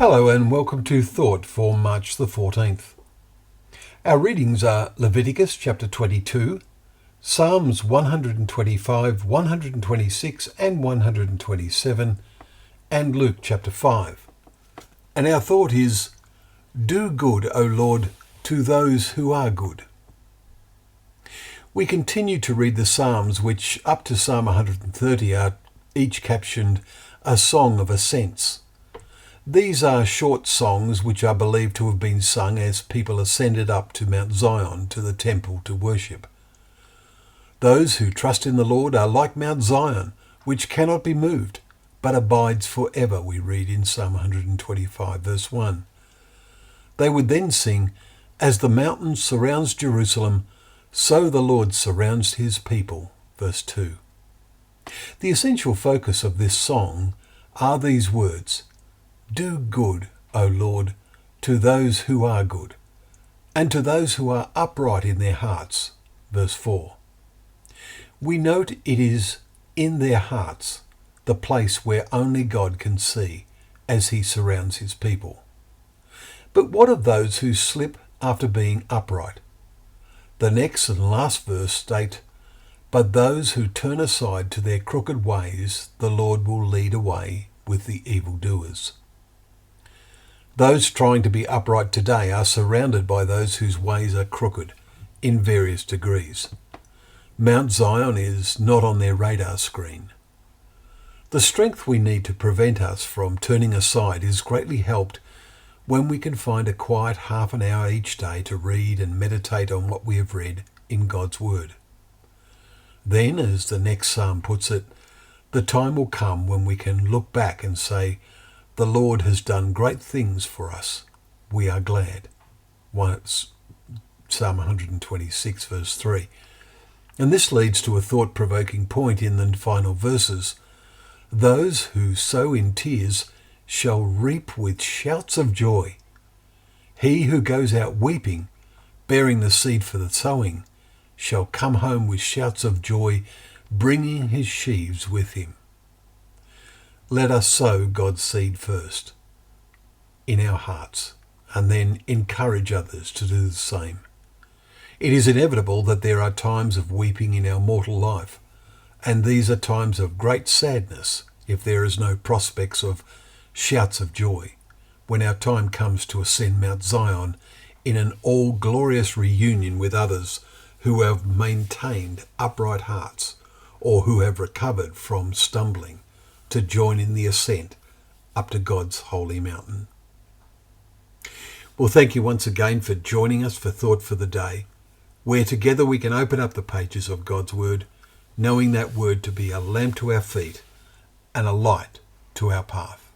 Hello and welcome to Thought for March the 14th. Our readings are Leviticus chapter 22, Psalms 125, 126 and 127, and Luke chapter 5. And our thought is, do good, O Lord, to those who are good. We continue to read the Psalms, which up to Psalm 130 are each captioned a song of ascents. These are short songs which are believed to have been sung as people ascended up to Mount Zion to the temple to worship. Those who trust in the Lord are like Mount Zion, which cannot be moved, but abides forever, we read in Psalm 125 verse 1. They would then sing, as the mountain surrounds Jerusalem, so the Lord surrounds his people, verse 2. The essential focus of this song are these words, do good, O Lord, to those who are good, and to those who are upright in their hearts. Verse 4. We note it is in their hearts, the place where only God can see as he surrounds his people. But what of those who slip after being upright? The next and last verse state, but those who turn aside to their crooked ways, the Lord will lead away with the evildoers. Those trying to be upright today are surrounded by those whose ways are crooked in various degrees. Mount Zion is not on their radar screen. The strength we need to prevent us from turning aside is greatly helped when we can find a quiet half an hour each day to read and meditate on what we have read in God's Word. Then, as the next psalm puts it, the time will come when we can look back and say, the Lord has done great things for us. We are glad. Psalm 126 verse 3. And this leads to a thought-provoking point in the final verses. Those who sow in tears shall reap with shouts of joy. He who goes out weeping, bearing the seed for the sowing, shall come home with shouts of joy, bringing his sheaves with him. Let us sow God's seed first in our hearts and then encourage others to do the same. It is inevitable that there are times of weeping in our mortal life, and these are times of great sadness if there is no prospects of shouts of joy when our time comes to ascend Mount Zion in an all-glorious reunion with others who have maintained upright hearts or who have recovered from stumbling to join in the ascent up to God's holy mountain. Well, thank you once again for joining us for Thought for the Day, where together we can open up the pages of God's Word, knowing that Word to be a lamp to our feet and a light to our path.